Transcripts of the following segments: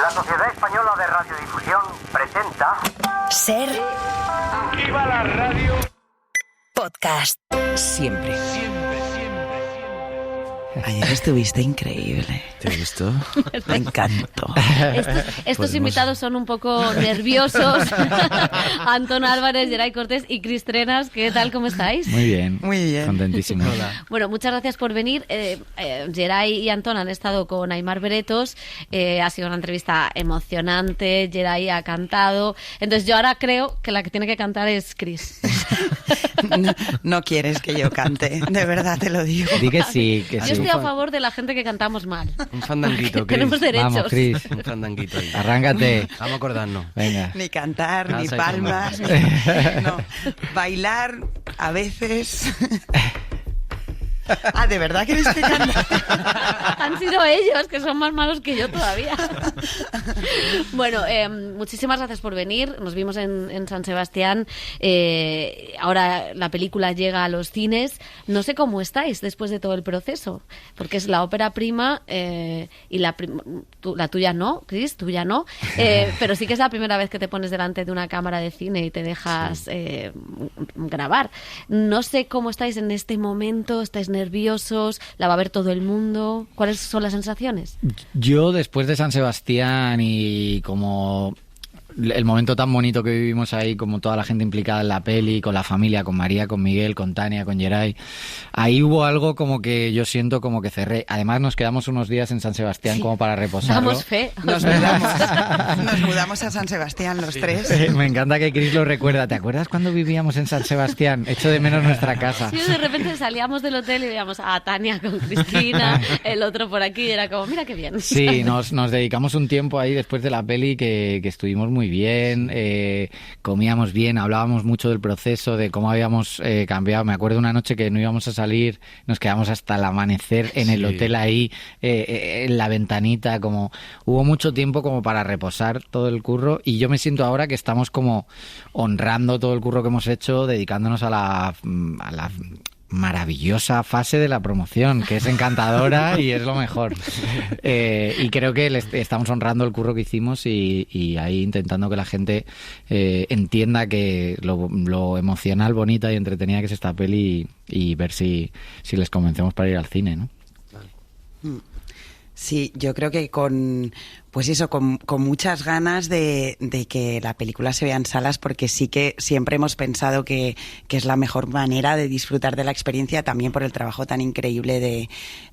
La Sociedad Española de Radiodifusión presenta... Ser... ¡Viva la radio! Podcast. Siempre. Ayer estuviste increíble. ¿Te gustó? Me encantó. Estos invitados son un poco nerviosos. Antón Álvarez, Geray Cortés y Cris Trenas. ¿Qué tal? ¿Cómo estáis? Muy bien. Muy bien. Contentísimo. Hola. Bueno, muchas gracias por venir. Geray y Antón han estado con Aimar Beretos. Ha sido una entrevista emocionante. Geray ha cantado. Entonces yo ahora creo que la que tiene que cantar es Cris. No quieres que yo cante, de verdad te lo digo. Di que sí, que Yo sí. estoy a favor de la gente que cantamos mal. Un fandanguito, Cris. Tenemos derechos. Vamos, Cris. Un fandanguito ahí. Arráncate. Vamos a acordarnos. Venga. Ni cantar, ni Casa y palmas. No. Bailar, a veces. Ah, ¿de verdad quieres que cante? Han sido ellos, que son más malos que yo todavía. Bueno, muchísimas gracias por venir. Nos vimos en San Sebastián. Ahora la película llega a los cines. No sé cómo estáis después de todo el proceso, porque es la ópera prima y la tuya no, Cris, tuya no. Pero sí que es la primera vez que te pones delante de una cámara de cine y te dejas grabar. No sé cómo estáis en este momento. ¿Estáis nerviosos? ¿La va a ver todo el mundo? ¿Cuáles son las sensaciones? Yo, después de San Sebastián y como el momento tan bonito que vivimos ahí, como toda la gente implicada en la peli, con la familia, con María, con Miguel, con Tania, con Geray, ahí hubo algo como que yo siento como que cerré. Además nos quedamos unos días en San Sebastián como para reposarlo. Damos fe. Nos mudamos a San Sebastián los tres. Me encanta que Cris lo recuerda. ¿Te acuerdas cuando vivíamos en San Sebastián? Echo de menos nuestra casa. Sí, de repente salíamos del hotel y veíamos a Tania con Cristina, el otro por aquí, y era como, mira qué bien. Sí, nos dedicamos un tiempo ahí después de la peli que estuvimos muy bien, comíamos bien, hablábamos mucho del proceso, de cómo habíamos cambiado. Me acuerdo una noche que no íbamos a salir, nos quedamos hasta el amanecer en el hotel ahí, en la ventanita, como hubo mucho tiempo como para reposar todo el curro, y yo me siento ahora que estamos como honrando todo el curro que hemos hecho, dedicándonos a la maravillosa fase de la promoción, que es encantadora y es lo mejor. Y creo que estamos honrando el curro que hicimos y ahí intentando que la gente entienda que lo emocional, bonita y entretenida que es esta peli y ver si les convencemos para ir al cine, ¿no? Sí, yo creo que con muchas ganas de que la película se vea en salas, porque sí que siempre hemos pensado que es la mejor manera de disfrutar de la experiencia, también por el trabajo tan increíble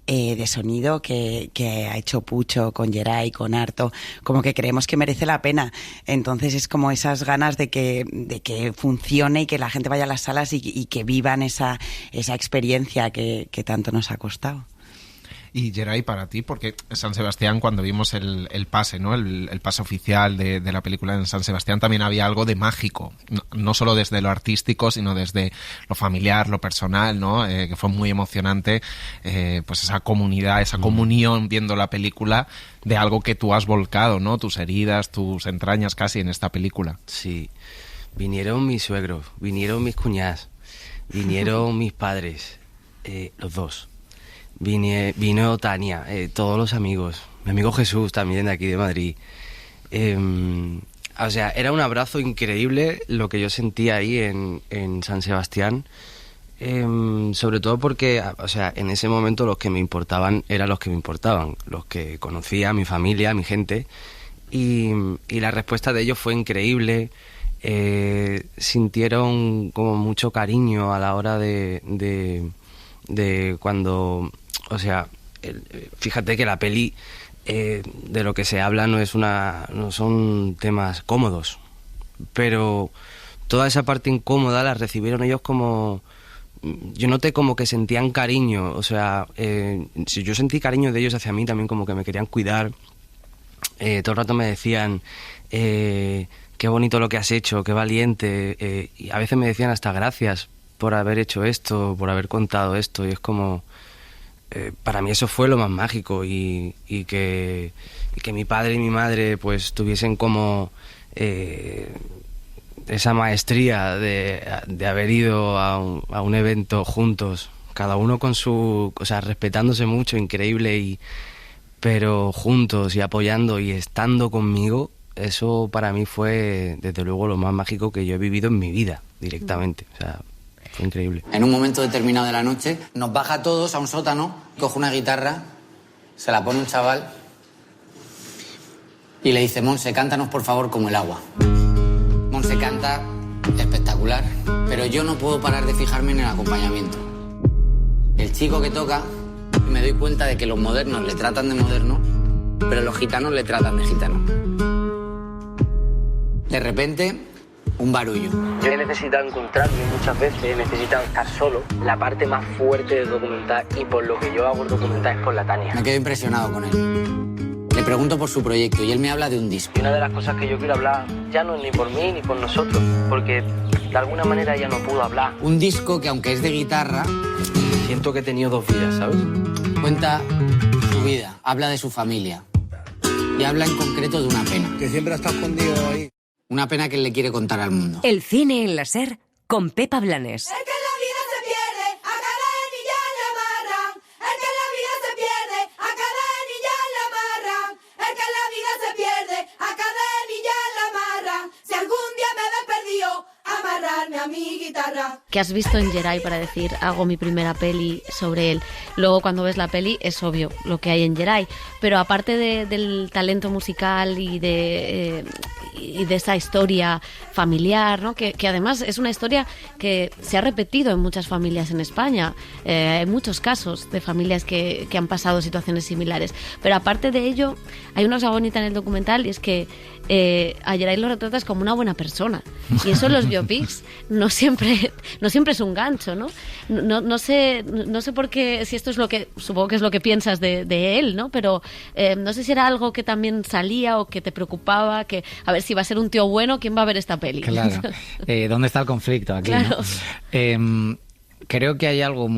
de sonido que ha hecho Pucho con Geray, con Arto, como que creemos que merece la pena. Entonces es como esas ganas de que funcione y que la gente vaya a las salas y que vivan esa experiencia que tanto nos ha costado. Y Geray, para ti, porque San Sebastián, cuando vimos el pase, ¿no? El pase oficial de la película en San Sebastián, también había algo de mágico, no solo desde lo artístico, sino desde lo familiar, lo personal, ¿no? Que fue muy emocionante, pues esa comunidad, esa comunión viendo la película, de algo que tú has volcado, ¿no? Tus heridas, tus entrañas casi en esta película. Sí, vinieron mis suegros, vinieron mis cuñadas, vinieron mis padres, los dos. Vino Tania, todos los amigos, mi amigo Jesús también de aquí de Madrid. O sea, era un abrazo increíble lo que yo sentía ahí en San Sebastián, sobre todo porque, o sea, en ese momento los que me importaban eran los que me importaban, los que conocía, mi familia, mi gente, y la respuesta de ellos fue increíble. Sintieron como mucho cariño a la hora de cuando... O sea, fíjate que la peli de lo que se habla no son temas cómodos, pero toda esa parte incómoda la recibieron ellos como... Yo noté como que sentían cariño, o sea, si yo sentí cariño de ellos hacia mí también, como que me querían cuidar. Todo el rato me decían, qué bonito lo que has hecho, qué valiente, y a veces me decían hasta gracias por haber hecho esto, por haber contado esto, y es como... para mí eso fue lo más mágico y que mi padre y mi madre pues tuviesen como esa maestría de haber ido a un evento juntos, cada uno con su... O sea, respetándose mucho, increíble, pero juntos y apoyando y estando conmigo, eso para mí fue desde luego lo más mágico que yo he vivido en mi vida directamente. O sea, fue increíble. En un momento determinado de la noche nos baja a todos a un sótano, coge una guitarra, se la pone un chaval y le dice: Monse, cántanos por favor como el agua. Monse canta espectacular, pero yo no puedo parar de fijarme en el acompañamiento. El chico que toca, me doy cuenta de que los modernos le tratan de moderno, pero los gitanos le tratan de gitano. De repente, un barullo. Yo he necesitado encontrarme muchas veces, he necesitado estar solo. La parte más fuerte del documental, y por lo que yo hago el documental, es por la Tania. Me quedo impresionado con él. Le pregunto por su proyecto y él me habla de un disco. Y una de las cosas que yo quiero hablar ya no es ni por mí ni por nosotros, porque de alguna manera ella no pudo hablar. Un disco que, aunque es de guitarra, siento que he tenido 2 vidas, ¿sabes? cuenta su vida, habla de su familia y habla en concreto de una pena. Que siempre está escondido ahí. Una pena que él le quiere contar al mundo. El cine en la SER con Pepa Blanes. Amarrarme a mi guitarra. ¿Qué has visto en Geray para decir hago mi primera peli sobre él? Luego cuando ves la peli es obvio lo que hay en Geray, pero aparte del talento musical y de esa historia familiar, ¿no? que además es una historia que se ha repetido en muchas familias en España. Hay muchos casos de familias que han pasado situaciones similares, pero aparte de ello hay una cosa bonita en el documental, y es que a Geray lo retratas como una buena persona, y eso en los biopics no siempre es un gancho, ¿no? No sé por qué, si esto es lo que supongo que es lo que piensas de él, ¿no? Pero no sé si era algo que también salía o que te preocupaba, que a ver si va a ser un tío bueno, ¿quién va a ver esta peli? Claro. ¿Dónde está el conflicto aquí? Claro. ¿No? Creo que hay algo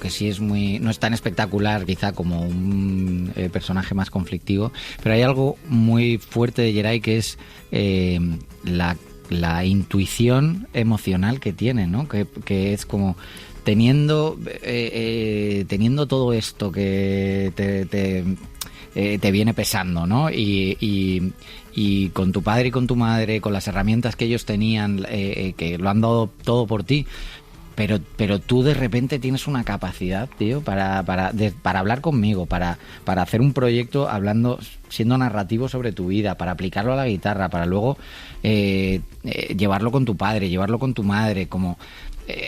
que sí es muy, no es tan espectacular quizá como un personaje más conflictivo, pero hay algo muy fuerte de Geray, que es la intuición emocional que tiene, ¿no? Que es como teniendo todo esto que te viene pesando, ¿no? Y con tu padre y con tu madre, con las herramientas que ellos tenían, que lo han dado todo por ti, pero tú de repente tienes una capacidad, tío, para hablar conmigo, para hacer un proyecto siendo narrativo sobre tu vida, para aplicarlo a la guitarra, para luego llevarlo con tu padre, llevarlo con tu madre, como...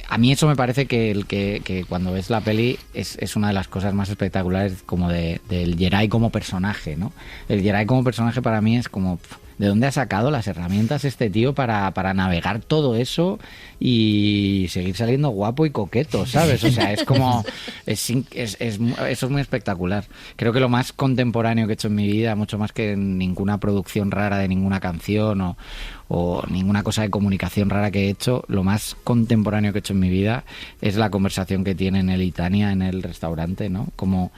a mí eso me parece que cuando ves la peli es una de las cosas más espectaculares como del Geray como personaje, ¿no? El Geray como personaje para mí es como... ¿De dónde ha sacado las herramientas este tío para navegar todo eso y seguir saliendo guapo y coqueto, ¿sabes? O sea, es como... eso es muy espectacular. Creo que lo más contemporáneo que he hecho en mi vida, mucho más que ninguna producción rara de ninguna canción o ninguna cosa de comunicación rara que he hecho, lo más contemporáneo que he hecho en mi vida es la conversación que tienen él y Tania en el restaurante, ¿no? Como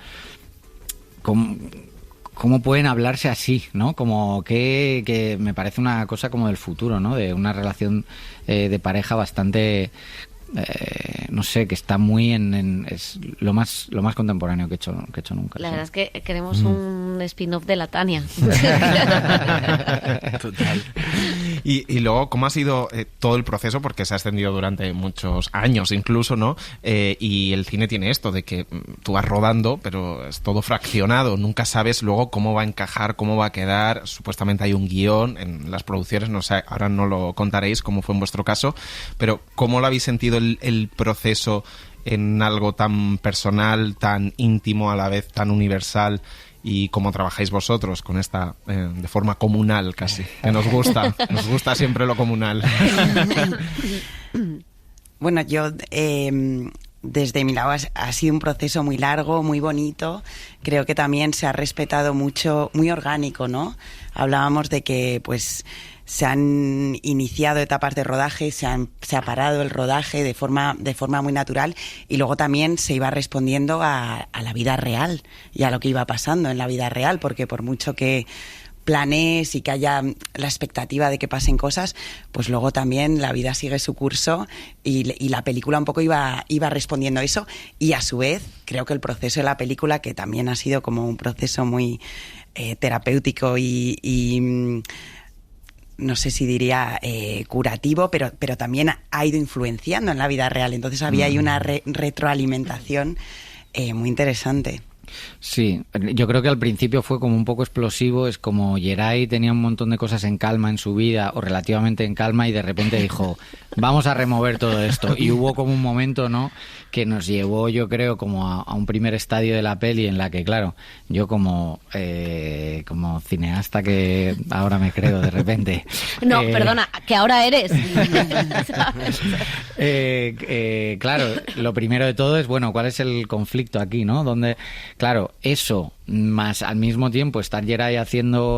¿Cómo pueden hablarse así, ¿no? Como que me parece una cosa como del futuro, ¿no? De una relación de pareja bastante, no sé, que está muy es lo más contemporáneo que he hecho nunca. La verdad es que queremos un spin-off de la Tania. Total. Y luego, ¿cómo ha sido todo el proceso? Porque se ha extendido durante muchos años incluso, ¿no? Y el cine tiene esto de que tú vas rodando, pero es todo fraccionado. Nunca sabes luego cómo va a encajar, cómo va a quedar. Supuestamente hay un guión en las producciones, no sé, ahora no lo contaréis cómo fue en vuestro caso, pero ¿cómo lo habéis sentido el proceso en algo tan personal, tan íntimo, a la vez tan universal? Y cómo trabajáis vosotros con esta de forma comunal casi, que nos gusta siempre lo comunal. Bueno, yo desde mi lado ha sido un proceso muy largo, muy bonito. Creo que también se ha respetado mucho, muy orgánico, ¿no? Hablábamos de que pues se han iniciado etapas de rodaje, se ha parado el rodaje de forma muy natural, y luego también se iba respondiendo a la vida real y a lo que iba pasando en la vida real, porque por mucho que planees y que haya la expectativa de que pasen cosas, pues luego también la vida sigue su curso y la película un poco iba respondiendo a eso. Y a su vez, creo que el proceso de la película, que también ha sido como un proceso muy terapéutico y no sé si diría curativo, pero también ha ido influenciando en la vida real. Entonces había ahí una retroalimentación muy interesante. Sí, yo creo que al principio fue como un poco explosivo, es como Geray tenía un montón de cosas en calma en su vida, o relativamente en calma, y de repente dijo, vamos a remover todo esto. Y hubo como un momento, ¿no?, que nos llevó, yo creo, como a un primer estadio de la peli en la que, claro, yo como cineasta que ahora me creo de repente... No, perdona, que ahora eres. Claro, lo primero de todo es, bueno, ¿cuál es el conflicto aquí, no? Donde, claro, eso, más al mismo tiempo estar Geray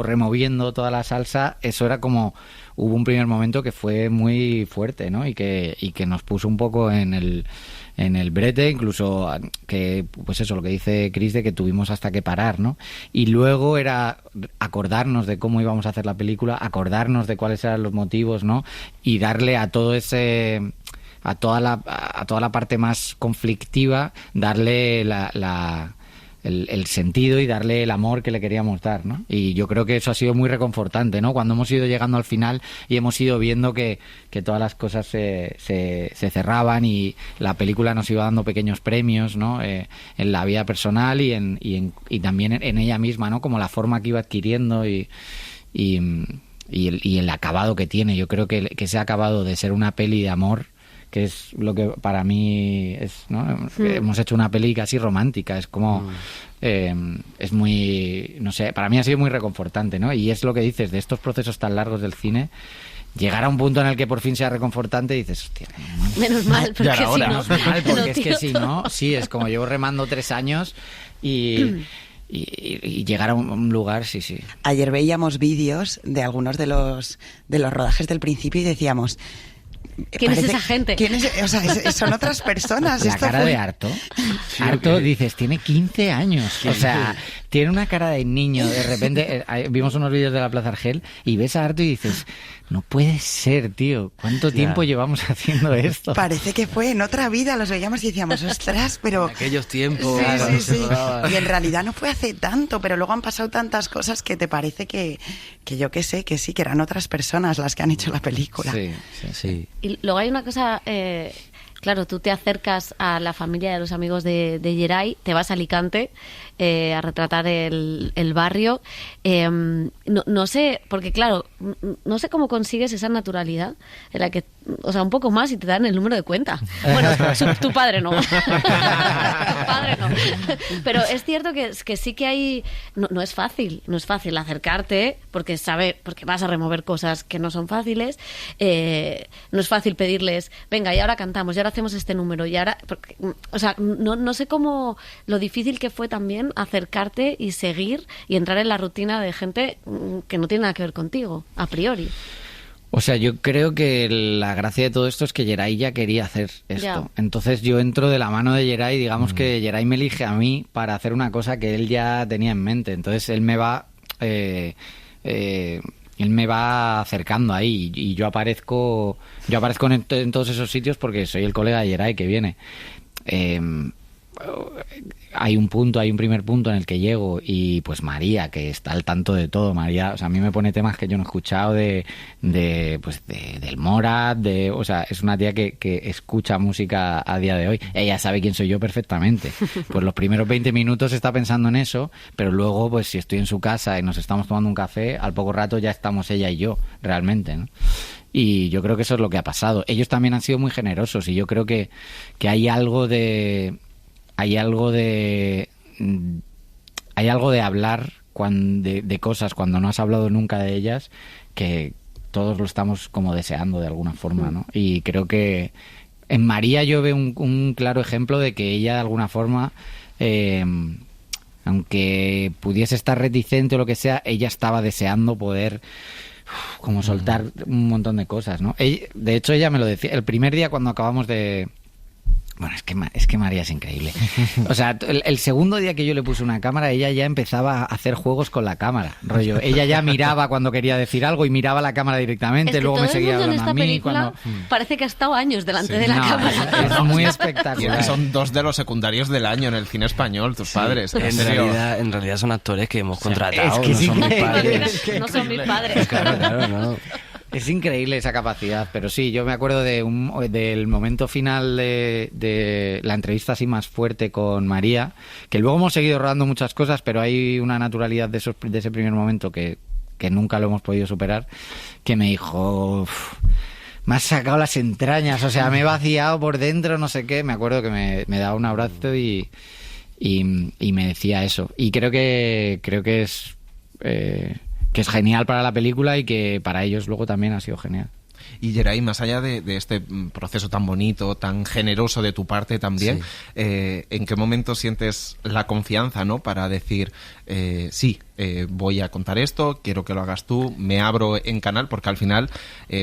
removiendo toda la salsa, eso era como... Hubo un primer momento que fue muy fuerte, ¿no? Y que nos puso un poco en el brete, incluso que, pues eso, lo que dice Chris, de que tuvimos hasta que parar, ¿no? Y luego era acordarnos de cómo íbamos a hacer la película, acordarnos de cuáles eran los motivos, ¿no? Y darle a todo ese... a toda la parte más conflictiva, darle el sentido y darle el amor que le queríamos dar, ¿no? Y yo creo que eso ha sido muy reconfortante, ¿no? Cuando hemos ido llegando al final y hemos ido viendo que todas las cosas se cerraban y la película nos iba dando pequeños premios, ¿no? En la vida personal y también en ella misma, ¿no? Como la forma que iba adquiriendo y el acabado que tiene. Yo creo que ese acabado de ser una peli de amor, que es lo que para mí es, ¿no? Hemos hecho una peli casi romántica, es como es muy, no sé, para mí ha sido muy reconfortante, ¿no? Y es lo que dices de estos procesos tan largos del cine, llegar a un punto en el que por fin sea reconfortante y dices, hostia, menos mal, porque si no, menos mal, porque es que si no, sí, es como llevo remando 3 años y llegar a un lugar, sí. Ayer veíamos vídeos de algunos de los rodajes del principio y decíamos, ¿quién es esa gente? O sea, son otras personas. La cara de Arto. Sí, Arto, dices, tiene 15 años. O sea, tiene una cara de niño. De repente, vimos unos vídeos de la Plaza Argel y ves a Arto y dices, no puede ser, tío. ¿Cuánto tiempo llevamos haciendo esto? Parece que fue en otra vida. Los veíamos y decíamos, ostras, pero... En aquellos tiempos. Sí. Y en realidad no fue hace tanto, pero luego han pasado tantas cosas que te parece que yo qué sé, que sí, que eran otras personas las que han hecho la película. Sí. Y luego hay una cosa... Claro, tú te acercas a la familia y a los amigos de Geray, te vas a Alicante a retratar el barrio. No sé, porque claro, no sé cómo consigues esa naturalidad en la que, o sea, un poco más y te dan el número de cuenta. Bueno, tu padre no. Tu padre no. Pero es cierto que sí que hay... No es fácil acercarte porque vas a remover cosas que no son fáciles. No es fácil pedirles, venga, y ahora cantamos, y ahora hacemos este número, y ahora... o sea, no sé cómo... Lo difícil que fue también acercarte y seguir y entrar en la rutina de gente que no tiene nada que ver contigo, a priori. O sea, yo creo que la gracia de todo esto es que Geray ya quería hacer esto. Ya. Entonces yo entro de la mano de Geray, digamos que Geray me elige a mí para hacer una cosa que él ya tenía en mente. Entonces él me va... él me va acercando ahí y yo aparezco en todos esos sitios porque soy el colega de Geray que viene. Hay un primer punto en el que llego y pues María, que está al tanto de todo, María, o sea, a mí me pone temas que yo no he escuchado del Morat, o sea, es una tía que escucha música a día de hoy. Ella sabe quién soy yo perfectamente. Pues los primeros 20 minutos está pensando en eso, pero luego, pues si estoy en su casa y nos estamos tomando un café, al poco rato ya estamos ella y yo, realmente, ¿no? Y yo creo que eso es lo que ha pasado. Ellos también han sido muy generosos y yo creo que hay algo de hablar de cosas cuando no has hablado nunca de ellas, que todos lo estamos como deseando de alguna forma, ¿no? Y creo que en María yo veo un claro ejemplo de que ella de alguna forma, aunque pudiese estar reticente o lo que sea, ella estaba deseando poder como soltar un montón de cosas, ¿no? De hecho, ella me lo decía el primer día cuando acabamos de Bueno, es que María es increíble. O sea, el segundo día que yo le puse una cámara, ella ya empezaba a hacer juegos con la cámara. Rollo, ella ya miraba cuando quería decir algo y miraba la cámara directamente, es que luego todo me seguía el mundo en hablando esta a mí. película parece que ha estado años delante de la cámara. Es muy Y espectacular. son 2 de los secundarios del año en el cine español, tus padres. En realidad son actores que hemos contratado, es que no son mis increíble. padres. No son mis padres. Claro, no. Es increíble esa capacidad, pero sí, yo me acuerdo del momento final de la entrevista así más fuerte con María, que luego hemos seguido rodando muchas cosas, pero hay una naturalidad de ese primer momento que nunca lo hemos podido superar, que me dijo... Me has sacado las entrañas, o sea, me he vaciado por dentro, no sé qué. Me acuerdo que me daba un abrazo y me decía eso. Y creo que es genial para la película y que para ellos luego también ha sido genial. Y Geray, más allá de este proceso tan bonito, tan generoso de tu parte también, ¿en qué momento sientes la confianza, ¿no?, para decir, voy a contar esto, quiero que lo hagas tú, me abro en canal? Porque al final,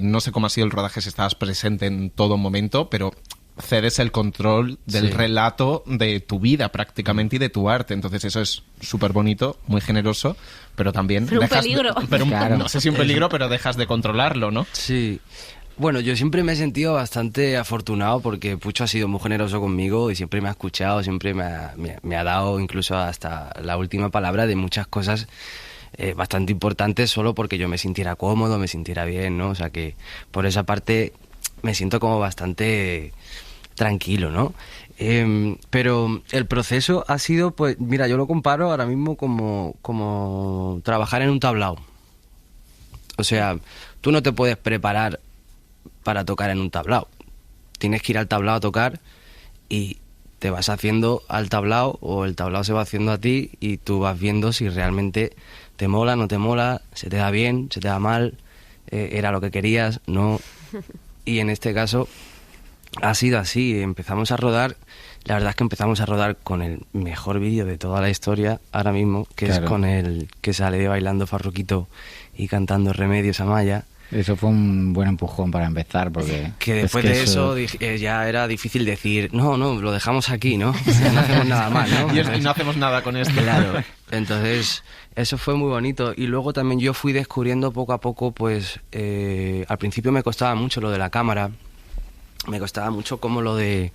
no sé cómo ha sido el rodaje, si estabas presente en todo momento, pero cedes el control del relato de tu vida prácticamente y de tu arte. Entonces eso es súper bonito, muy generoso, pero también pero un peligro. Claro. No sé si un peligro, pero dejas de controlarlo, ¿no? Sí. Bueno, yo siempre me he sentido bastante afortunado porque Pucho ha sido muy generoso conmigo y siempre me ha escuchado, siempre me ha dado incluso hasta la última palabra de muchas cosas bastante importantes, solo porque yo me sintiera cómodo, me sintiera bien, ¿no? O sea que por esa parte me siento como bastante tranquilo, ¿no? Pero el proceso ha sido, pues, mira, yo lo comparo ahora mismo como trabajar en un tablao. O sea, tú no te puedes preparar para tocar en un tablao. Tienes que ir al tablao a tocar y te vas haciendo al tablao o el tablao se va haciendo a ti y tú vas viendo si realmente te mola, no te mola, se te da bien, se te da mal, era lo que querías, no. Y en este caso ha sido así, empezamos a rodar, la verdad es que empezamos a rodar con el mejor vídeo de toda la historia ahora mismo, que es con el que sale de bailando Farruquito y cantando Remedios Amaya. Eso fue un buen empujón para empezar, porque... Que después de eso ya era difícil decir, no, lo dejamos aquí, ¿no? No hacemos nada más, ¿no? Y no hacemos nada con esto. Claro, entonces eso fue muy bonito. Y luego también yo fui descubriendo poco a poco, pues al principio me costaba mucho lo de la cámara, me costaba mucho como lo de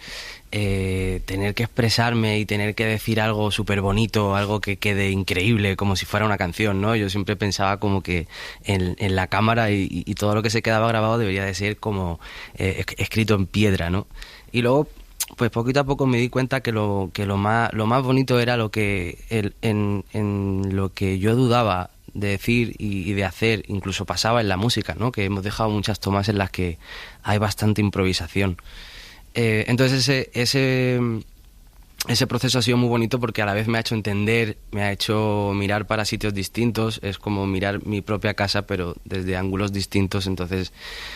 tener que expresarme y tener que decir algo súper bonito, algo que quede increíble, como si fuera una canción, ¿no? Yo siempre pensaba como que en la cámara y todo lo que se quedaba grabado debería de ser como escrito en piedra, ¿no? Y luego, pues poquito a poco me di cuenta que lo más bonito era lo que en lo que yo dudaba de decir y de hacer, incluso pasaba en la música, ¿no? Que hemos dejado muchas tomas en las que hay bastante improvisación. Entonces ese proceso ha sido muy bonito porque a la vez me ha hecho entender, me ha hecho mirar para sitios distintos, es como mirar mi propia casa pero desde ángulos distintos, entonces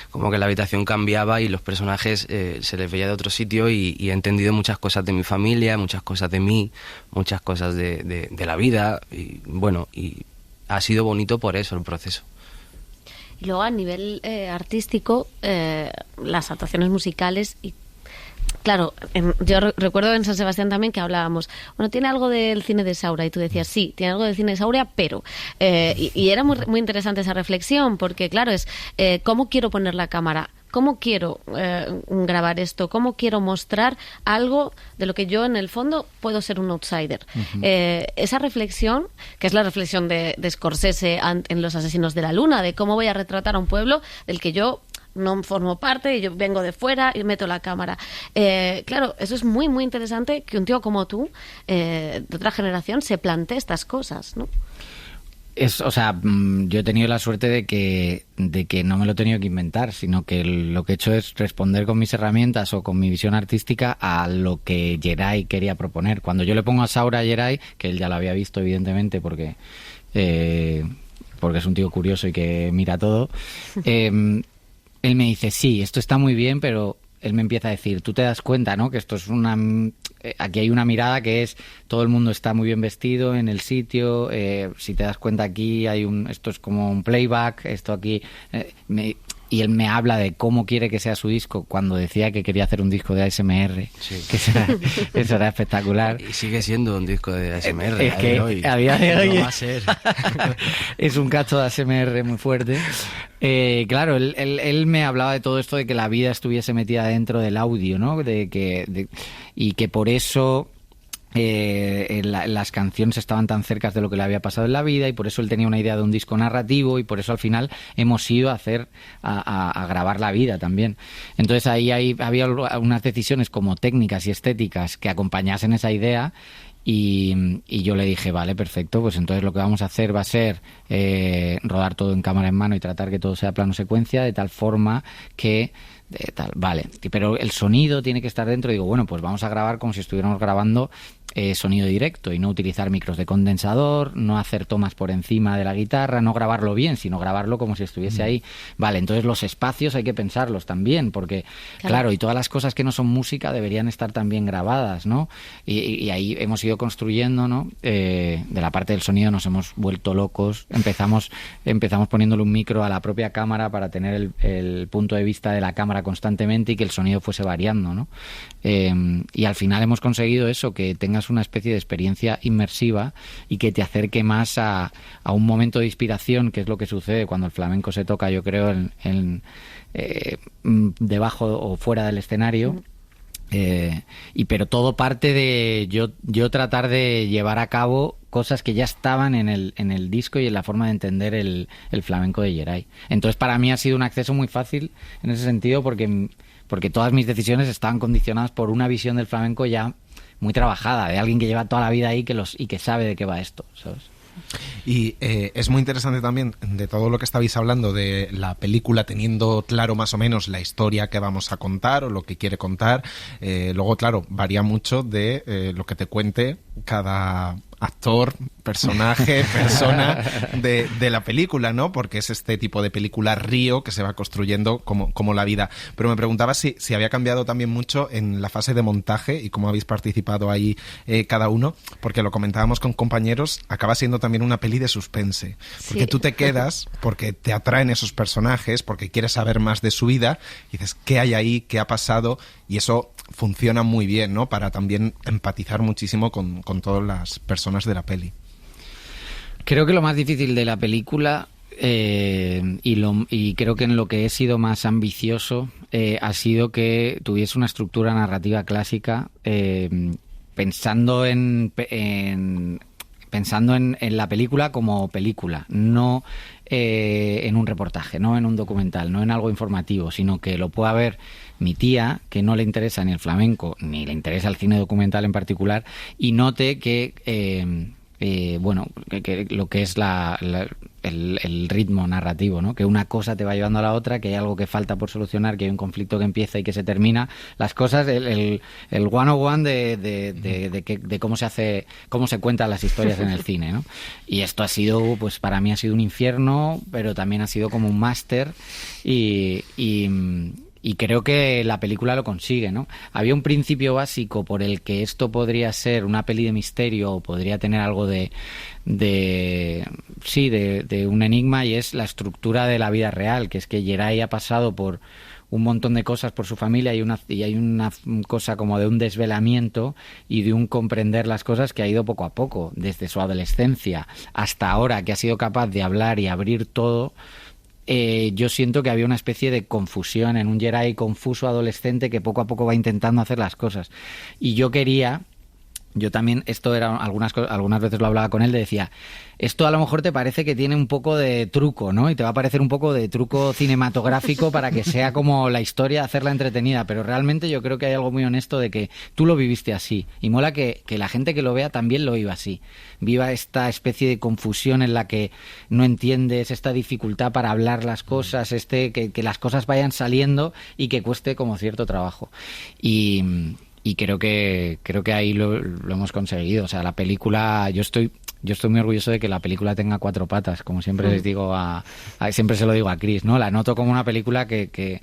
como que la habitación cambiaba y los personajes se les veía de otro sitio y he entendido muchas cosas de mi familia, muchas cosas de mí, muchas cosas de la vida y bueno, y ha sido bonito por eso el proceso. Y luego a nivel artístico, las actuaciones musicales y claro, yo recuerdo en San Sebastián también que hablábamos, bueno, tiene algo del cine de Saura, y tú decías, sí, tiene algo del cine de Saura, pero... y era muy, muy interesante esa reflexión, porque claro, es cómo quiero poner la cámara, cómo quiero grabar esto, cómo quiero mostrar algo de lo que yo en el fondo puedo ser un outsider. Uh-huh. Esa reflexión, que es la reflexión de Scorsese en Los asesinos de la luna, de cómo voy a retratar a un pueblo del que yo no formo parte y yo vengo de fuera y meto la cámara. Claro, eso es muy, muy interesante que un tío como tú, de otra generación, se plantee estas cosas, ¿no? O sea, yo he tenido la suerte de que no me lo he tenido que inventar, sino que lo que he hecho es responder con mis herramientas o con mi visión artística a lo que Geray quería proponer. Cuando yo le pongo a Saura a Geray, que él ya lo había visto evidentemente porque es un tío curioso y que mira todo, él me dice, sí, esto está muy bien, pero él me empieza a decir, tú te das cuenta, ¿no? Que esto es aquí hay una mirada que es, todo el mundo está muy bien vestido en el sitio, si te das cuenta aquí esto es como un playback, esto aquí... y él me habla de cómo quiere que sea su disco cuando decía que quería hacer un disco de ASMR, Sí. que eso era espectacular. Y sigue siendo un disco de ASMR. Es que a día de hoy no va a ser. es un cacho de ASMR muy fuerte. Claro, él me hablaba de todo esto de que la vida estuviese metida dentro del audio, ¿no? Y que por eso las canciones estaban tan cerca de lo que le había pasado en la vida, y por eso él tenía una idea de un disco narrativo, y por eso al final hemos ido a grabar la vida también. Entonces ahí había unas decisiones como técnicas y estéticas que acompañasen esa idea. Y yo le dije, vale, perfecto, pues entonces lo que vamos a hacer va a ser rodar todo en cámara en mano y tratar que todo sea plano secuencia, de tal forma que vale, pero el sonido tiene que estar dentro. Digo, bueno, pues vamos a grabar como si estuviéramos grabando sonido directo, y no utilizar micros de condensador, no hacer tomas por encima de la guitarra, no grabarlo bien, sino grabarlo como si estuviese ahí. Vale, entonces los espacios hay que pensarlos también, porque claro, y todas las cosas que no son música deberían estar también grabadas, ¿no? Y ahí hemos ido construyendo, ¿no? De la parte del sonido nos hemos vuelto locos. Empezamos poniéndole un micro a la propia cámara para tener el punto de vista de la cámara constantemente y que el sonido fuese variando, ¿no? Y al final hemos conseguido eso, que tengas una especie de experiencia inmersiva y que te acerque más a un momento de inspiración, que es lo que sucede cuando el flamenco se toca, yo creo, debajo o fuera del escenario. Pero todo parte de yo tratar de llevar a cabo cosas que ya estaban en el disco y en la forma de entender el flamenco de Yeray. Entonces para mí ha sido un acceso muy fácil en ese sentido, porque todas mis decisiones estaban condicionadas por una visión del flamenco ya muy trabajada, de alguien que lleva toda la vida ahí y que sabe de qué va esto, ¿sabes? Y es muy interesante también de todo lo que estabais hablando de la película, teniendo claro más o menos la historia que vamos a contar o lo que quiere contar. Luego, claro, varía mucho de lo que te cuente cada actor, personaje, persona de la película, ¿no? Porque es este tipo de película río que se va construyendo como la vida. Pero me preguntaba si había cambiado también mucho en la fase de montaje y cómo habéis participado ahí cada uno, porque lo comentábamos con compañeros, acaba siendo también una peli de suspense, porque Sí. tú te quedas, porque te atraen esos personajes, porque quieres saber más de su vida, y dices, ¿qué hay ahí? ¿Qué ha pasado? Y eso funciona muy bien, ¿no? Para también empatizar muchísimo con todas las personas de la peli. Creo que lo más difícil de la película, y creo que en lo que he sido más ambicioso, ha sido que tuviese una estructura narrativa clásica, pensando en la película como película, no en un reportaje, no en un documental, no en algo informativo, sino que lo pueda ver mi tía, que no le interesa ni el flamenco, ni le interesa el cine documental en particular, y note que que lo que es el ritmo narrativo, ¿no? Que una cosa te va llevando a la otra, que hay algo que falta por solucionar, que hay un conflicto que empieza y que se termina. Las cosas, el 101 de cómo se cuentan las historias en el cine, ¿no? Y esto ha sido, pues para mí ha sido un infierno, pero también ha sido como un máster, y creo que la película lo consigue, ¿no? Había un principio básico por el que esto podría ser una peli de misterio, o podría tener algo de un enigma, y es la estructura de la vida real, que es que Yeray ha pasado por un montón de cosas por su familia, y hay una cosa como de un desvelamiento y de un comprender las cosas que ha ido poco a poco, desde su adolescencia hasta ahora, que ha sido capaz de hablar y abrir todo. Yo siento que había una especie de confusión en un Yeray confuso adolescente que poco a poco va intentando hacer las cosas. Y yo también, esto era algunas veces lo hablaba con él, decía, esto a lo mejor te parece que tiene un poco de truco, ¿no? Y te va a parecer un poco de truco cinematográfico para que sea como la historia, hacerla entretenida, pero realmente yo creo que hay algo muy honesto de que tú lo viviste así, y mola que la gente que lo vea también lo viva así, viva esta especie de confusión en la que no entiendes, esta dificultad para hablar las cosas, que las cosas vayan saliendo y que cueste como cierto trabajo. Y creo que ahí lo hemos conseguido. O sea, la película, yo estoy muy orgulloso de que la película tenga 4 patas, como siempre les digo siempre se lo digo a Chris, ¿no? La noto como una película que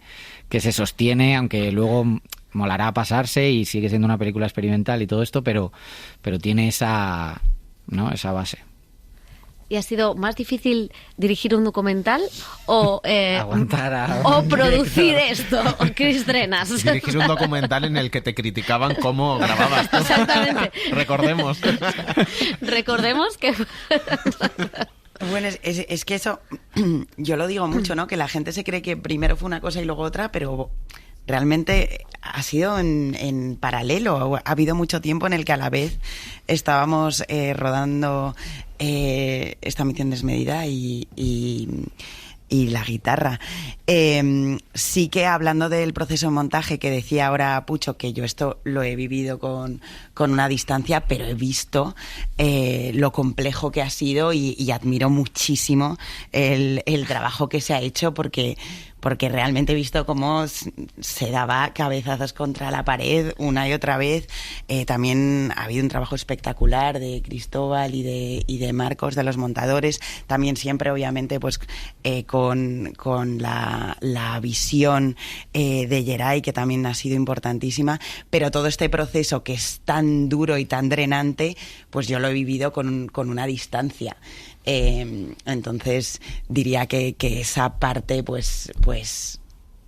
se sostiene, aunque luego molará pasarse y sigue siendo una película experimental y todo esto, pero tiene esa base. ¿Y ha sido más difícil dirigir un documental o aguantar o producir esto, Chris Trenas? Dirigir un documental en el que te criticaban cómo grababas tú. Exactamente. Recordemos. Recordemos que... Bueno, es que eso, yo lo digo mucho, ¿no? Que la gente se cree que primero fue una cosa y luego otra, pero realmente ha sido en paralelo. Ha habido mucho tiempo en el que a la vez estábamos rodando esta misión desmedida y la guitarra. Sí que hablando del proceso de montaje que decía ahora Pucho, que yo esto lo he vivido con una distancia, pero he visto lo complejo que ha sido y admiro muchísimo el trabajo que se ha hecho porque realmente he visto cómo se daba cabezazos contra la pared una y otra vez. También ha habido un trabajo espectacular de Cristóbal y de Marcos, de los montadores. También siempre, obviamente, pues con la visión de Geray, que también ha sido importantísima. Pero todo este proceso que es tan duro y tan drenante, pues yo lo he vivido con una distancia. Entonces diría que esa parte pues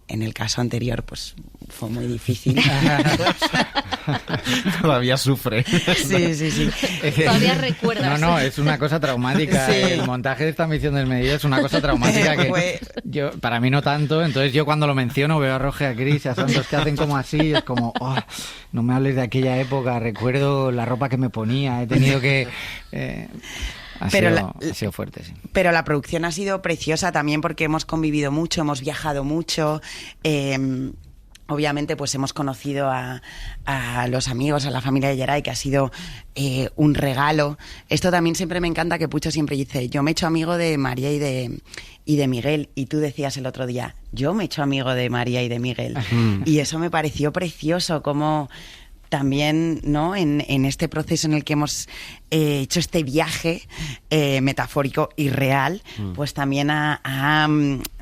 en el caso anterior pues fue muy difícil. Todavía sufre. Sí. Todavía recuerdas. No, es una cosa traumática. Sí. El montaje de esta misión desmedida es una cosa traumática que para mí no tanto. Entonces yo cuando lo menciono veo a Roge, a Chris y a Santos que hacen como así, es como, no me hables de aquella época, recuerdo la ropa que me ponía, he tenido que... Ha sido fuerte, sí. Pero la producción ha sido preciosa también porque hemos convivido mucho, hemos viajado mucho. Obviamente, pues hemos conocido a los amigos, a la familia de Geray, que ha sido un regalo. Esto también siempre me encanta, que Pucho siempre dice, yo me he hecho amigo de María y de Miguel. Y tú decías el otro día, yo me he hecho amigo de María y de Miguel. Y eso me pareció precioso, como... También, ¿no? En este proceso en el que hemos hecho este viaje metafórico y real, pues también ha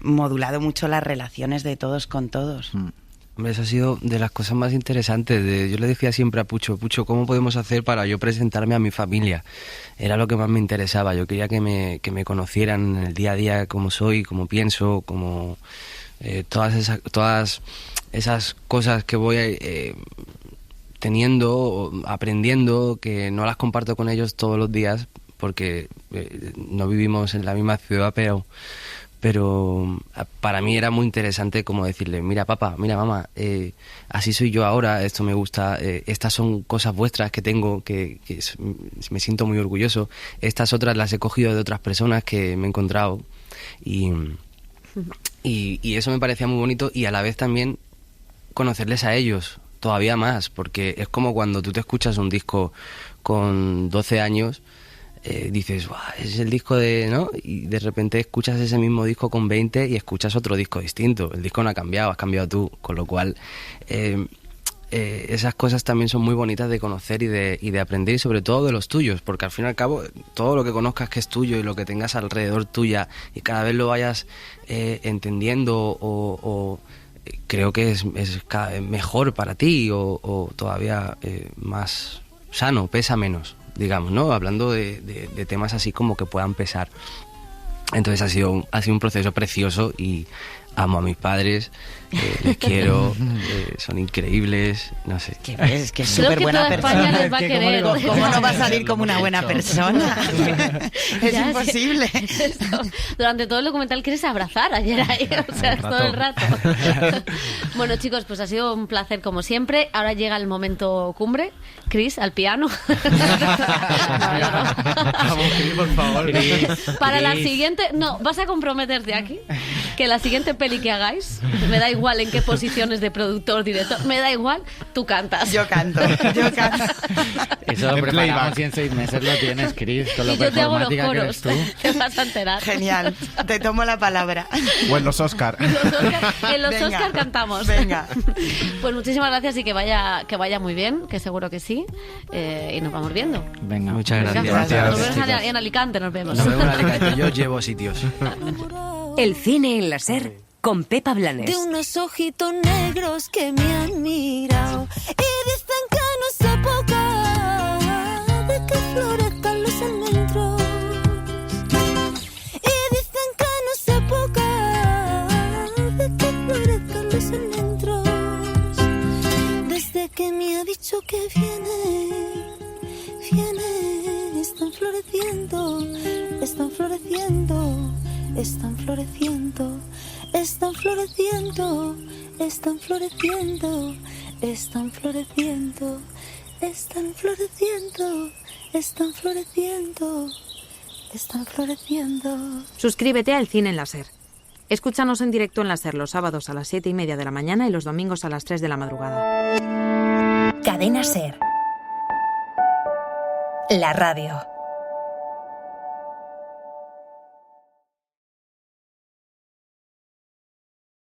modulado mucho las relaciones de todos con todos. Hombre, eso ha sido de las cosas más interesantes. Yo le decía siempre a Pucho, ¿cómo podemos hacer para yo presentarme a mi familia? Era lo que más me interesaba. Yo quería que me conocieran en el día a día, cómo soy, cómo pienso, cómo todas esas cosas que voy teniendo, aprendiendo, que no las comparto con ellos todos los días porque no vivimos en la misma ciudad, pero para mí era muy interesante como decirle, mira papá, mira mamá, así soy yo ahora, esto me gusta, estas son cosas vuestras que tengo, que me siento muy orgulloso, estas otras las he cogido de otras personas que me he encontrado y eso me parecía muy bonito y a la vez también conocerles a ellos todavía más, porque es como cuando tú te escuchas un disco con 12 años, dices, es el disco de... ¿no? Y de repente escuchas ese mismo disco con 20 y escuchas otro disco distinto. El disco no ha cambiado, has cambiado tú, con lo cual esas cosas también son muy bonitas de conocer y de aprender, y sobre todo de los tuyos, porque al fin y al cabo todo lo que conozcas que es tuyo y lo que tengas alrededor tuya y cada vez lo vayas entendiendo o creo que es cada vez mejor para ti o todavía más sano, pesa menos, digamos, ¿no? Hablando de temas así como que puedan pesar. Entonces ha sido un proceso precioso y amo a mis padres, les quiero, son increíbles, no sé. Es que es súper buena persona. Les va a querer. ¿Cómo no va a salir como una buena persona? Es Ya, imposible. Durante todo el documental quieres abrazar a Geray, o sea, todo el rato. Bueno, chicos, pues ha sido un placer como siempre. Ahora llega el momento cumbre. Chris, al piano. Vamos, Chris, por favor. Para la siguiente... No, vas a comprometerte aquí que la siguiente peli que hagáis, me da igual en qué posiciones de productor, director, me da igual, tú cantas. Yo canto. Eso lo preparamos y en 6 meses lo tienes, Chris, con lo Y yo te hago los performática que coros, eres tú. te vas a enterar. Genial, te tomo la palabra. O en los Oscar. En los Venga, Oscar cantamos. Venga. Pues muchísimas gracias y que vaya muy bien, que seguro que sí. Y nos vamos viendo. Venga, Muchas gracias. Nos vemos en Alicante, nos vemos. Nos vemos en Alicante, yo os llevo a sitios. El cine en la SER con Pepa Blanes. De unos ojitos negros que me han mirado y dicen que no es época de que florezcan los almendros. floreciendo, están floreciendo, están floreciendo, están floreciendo, están floreciendo, están floreciendo, están floreciendo, están floreciendo. Suscríbete a El Cine en la SER. Escúchanos en directo en la SER los sábados a las 7:30 de la mañana y los domingos a las 3 de la madrugada. Cadena SER. La radio.